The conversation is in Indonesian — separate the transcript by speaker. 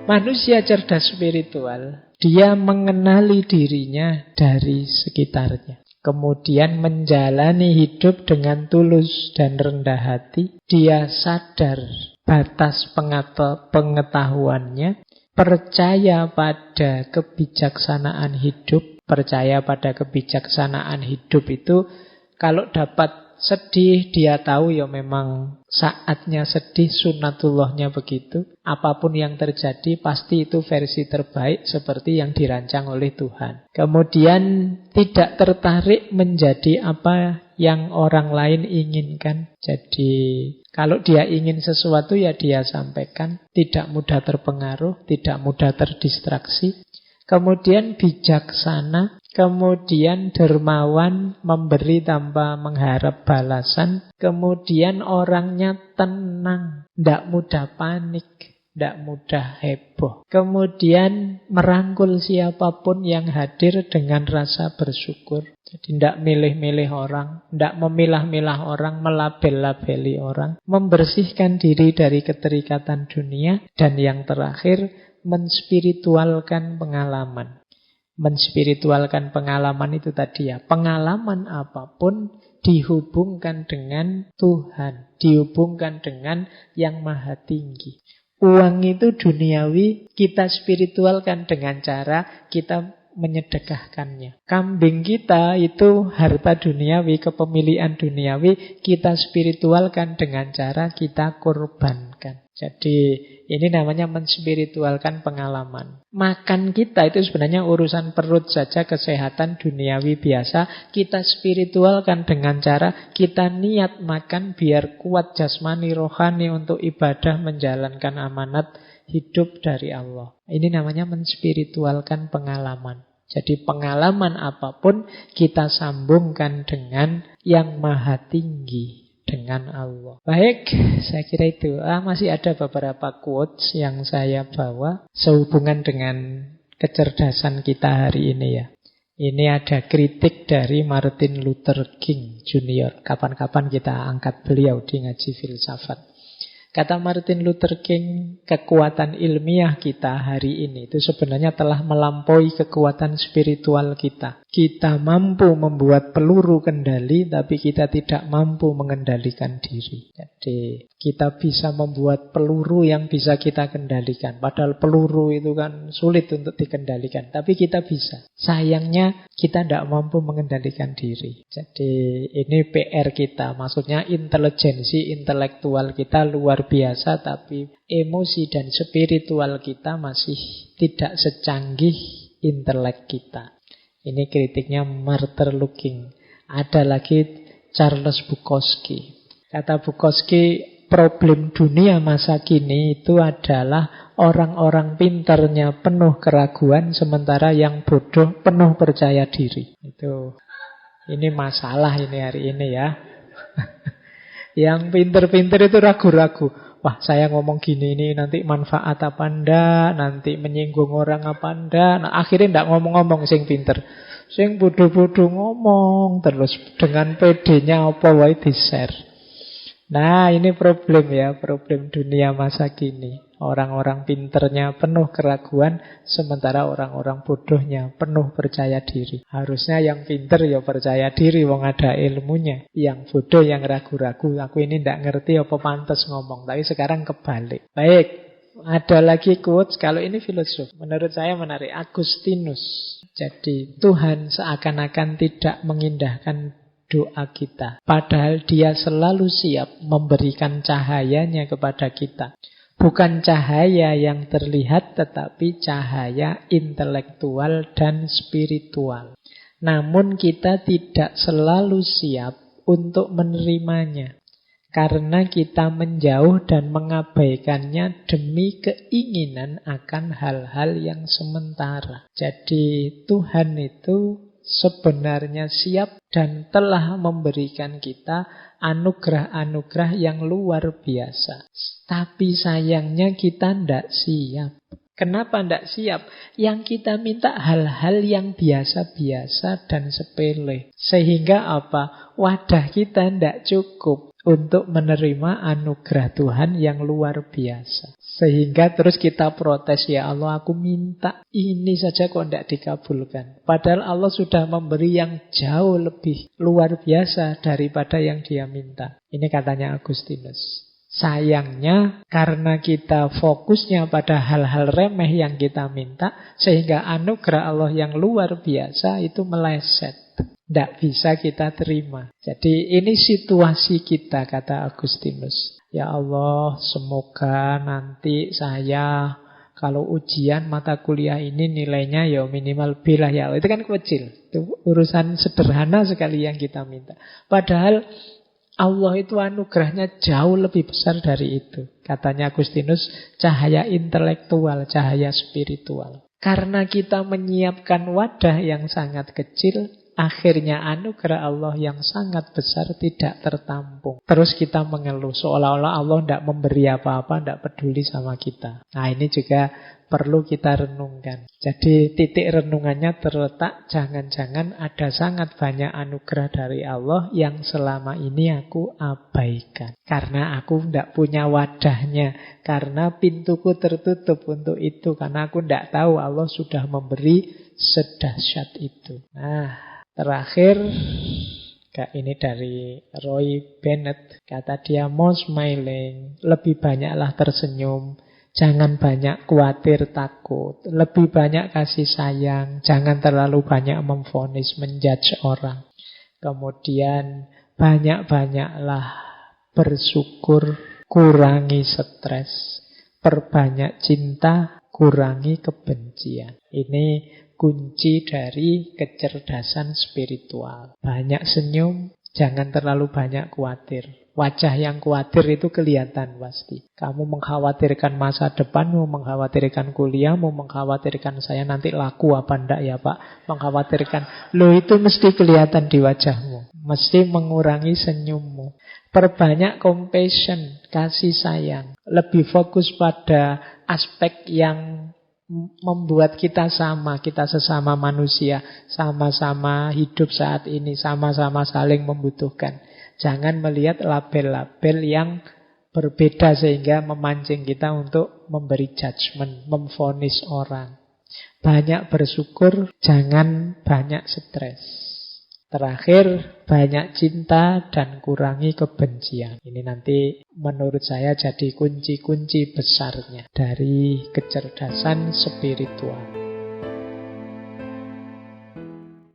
Speaker 1: Manusia cerdas spiritual, dia mengenali dirinya dari sekitarnya. Kemudian menjalani hidup dengan tulus dan rendah hati. Dia sadar batas pengetahuannya, percaya pada kebijaksanaan hidup. Percaya pada kebijaksanaan hidup itu kalau dapat sedih, dia tahu ya memang saatnya sedih, sunatullahnya begitu. Apapun yang terjadi pasti itu versi terbaik seperti yang dirancang oleh Tuhan. Kemudian tidak tertarik menjadi apa yang orang lain inginkan. Jadi kalau dia ingin sesuatu ya dia sampaikan. Tidak mudah terpengaruh, tidak mudah terdistraksi. Kemudian bijaksana, kemudian dermawan, memberi tanpa mengharap balasan, kemudian orangnya tenang, tidak mudah panik, tidak mudah heboh. Kemudian merangkul siapapun yang hadir dengan rasa bersyukur. Jadi tidak milih-milih orang, tidak memilah-milah orang, melabel-labeli orang, membersihkan diri dari keterikatan dunia, dan yang terakhir, menspiritualkan pengalaman. Menspiritualkan pengalaman itu tadi ya, pengalaman apapun dihubungkan dengan Tuhan, dihubungkan dengan yang maha tinggi. Uang itu duniawi, kita spiritualkan dengan cara kita menyedekahkannya. Kambing kita itu harta duniawi, kepemilikan duniawi, kita spiritualkan dengan cara kita korbankan. Jadi ini namanya menspiritualkan pengalaman. Makan kita itu sebenarnya urusan perut saja, kesehatan duniawi biasa. Kita spiritualkan dengan cara kita niat makan biar kuat jasmani rohani untuk ibadah menjalankan amanat hidup dari Allah. Ini namanya menspiritualkan pengalaman. Jadi pengalaman apapun kita sambungkan dengan yang maha tinggi, dengan Allah. Baik, saya kira itu. Masih ada beberapa quotes yang saya bawa sehubungan dengan kecerdasan kita hari ini ya. Ini ada kritik dari Martin Luther King Jr. Kapan-kapan kita angkat beliau di ngaji filsafat. Kata Martin Luther King, kekuatan ilmiah kita hari ini itu sebenarnya telah melampaui kekuatan spiritual kita. Kita mampu membuat peluru kendali, tapi kita tidak mampu mengendalikan diri. Jadi kita bisa membuat peluru yang bisa kita kendalikan. Padahal peluru itu kan sulit untuk dikendalikan, tapi kita bisa. Sayangnya kita tidak mampu mengendalikan diri. Jadi ini PR kita, maksudnya intelijensi intelektual kita luar biasa, tapi emosi dan spiritual kita masih tidak secanggih intelek kita. Ini kritiknya Martin Luther King. Ada lagi Charles Bukowski. Kata Bukowski, problem dunia masa kini itu adalah orang-orang pintarnya penuh keraguan, sementara yang bodoh penuh percaya diri. Ini masalah ini hari ini ya. Yang pintar-pintar itu ragu-ragu. Wah, saya ngomong gini ini nanti manfaat apa enggak, nanti menyinggung orang apa enggak. Nah, akhirnya enggak ngomong-ngomong sing pinter. Sing bodoh-bodoh ngomong terus dengan PD-nya apa wae di-share. Nah, ini problem ya, problem dunia masa kini. Orang-orang pinternya penuh keraguan, sementara orang-orang bodohnya penuh percaya diri. Harusnya yang pinter ya percaya diri, wong ada ilmunya. Yang bodoh yang ragu-ragu, aku ini ndak ngerti apa pantas ngomong. Tapi sekarang kebalik. Baik, ada lagi quotes, kalau ini filosof. Menurut saya menarik, Agustinus. Jadi Tuhan seakan-akan tidak mengindahkan doa kita. Padahal dia selalu siap memberikan cahayanya kepada kita. Bukan cahaya yang terlihat, tetapi cahaya intelektual dan spiritual. Namun kita tidak selalu siap untuk menerimanya. Karena kita menjauh dan mengabaikannya demi keinginan akan hal-hal yang sementara. Jadi Tuhan itu sebenarnya siap dan telah memberikan kita anugerah-anugerah yang luar biasa. Tapi sayangnya kita tidak siap. Kenapa tidak siap? Yang kita minta hal-hal yang biasa-biasa dan sepele. Sehingga apa? Wadah kita tidak cukup untuk menerima anugerah Tuhan yang luar biasa. Sehingga terus kita protes, ya Allah aku minta ini saja kok tidak dikabulkan. Padahal Allah sudah memberi yang jauh lebih luar biasa daripada yang dia minta. Ini katanya Agustinus. Sayangnya karena kita fokusnya pada hal-hal remeh yang kita minta, sehingga anugerah Allah yang luar biasa itu meleset. Tidak bisa kita terima. Jadi ini situasi kita, kata Agustinus. Ya Allah, semoga nanti saya kalau ujian mata kuliah ini nilainya ya minimal B lah ya. Itu kan kecil. Itu urusan sederhana sekali yang kita minta. Padahal Allah itu anugerahnya jauh lebih besar dari itu. Katanya Agustinus, cahaya intelektual, cahaya spiritual. Karena kita menyiapkan wadah yang sangat kecil, akhirnya anugerah Allah yang sangat besar tidak tertampung. Terus kita mengeluh, seolah-olah Allah tidak memberi apa-apa, tidak peduli sama kita. Nah ini juga perlu kita renungkan. Jadi titik renungannya terletak, jangan-jangan ada sangat banyak anugerah dari Allah yang selama ini aku abaikan. Karena aku tidak punya wadahnya. Karena pintuku tertutup untuk itu. Karena aku tidak tahu Allah sudah memberi sedahsyat itu. Nah, terakhir, ini dari Roy Bennett. Kata dia, more smiling, lebih banyaklah tersenyum. Jangan banyak khawatir, takut. Lebih banyak kasih sayang. Jangan terlalu banyak memvonis, menjudge orang. Kemudian banyak-banyaklah bersyukur, kurangi stres. Perbanyak cinta, kurangi kebencian. Ini kunci dari kecerdasan spiritual. Banyak senyum, jangan terlalu banyak khawatir. Wajah yang khawatir itu kelihatan pasti. Kamu mengkhawatirkan masa depanmu, mengkhawatirkan kuliahmu, mengkhawatirkan saya nanti laku apa enggak ya Pak. Mengkhawatirkan, itu mesti kelihatan di wajahmu. Mesti mengurangi senyummu. Perbanyak compassion, kasih sayang. Lebih fokus pada aspek yang membuat kita sesama manusia, sama-sama hidup saat ini, sama-sama saling membutuhkan. Jangan melihat label-label yang berbeda sehingga memancing kita untuk memberi judgement, memvonis orang. Banyak bersyukur, jangan banyak stres. Terakhir, banyak cinta dan kurangi kebencian. Ini nanti menurut saya jadi kunci-kunci besarnya dari kecerdasan spiritual.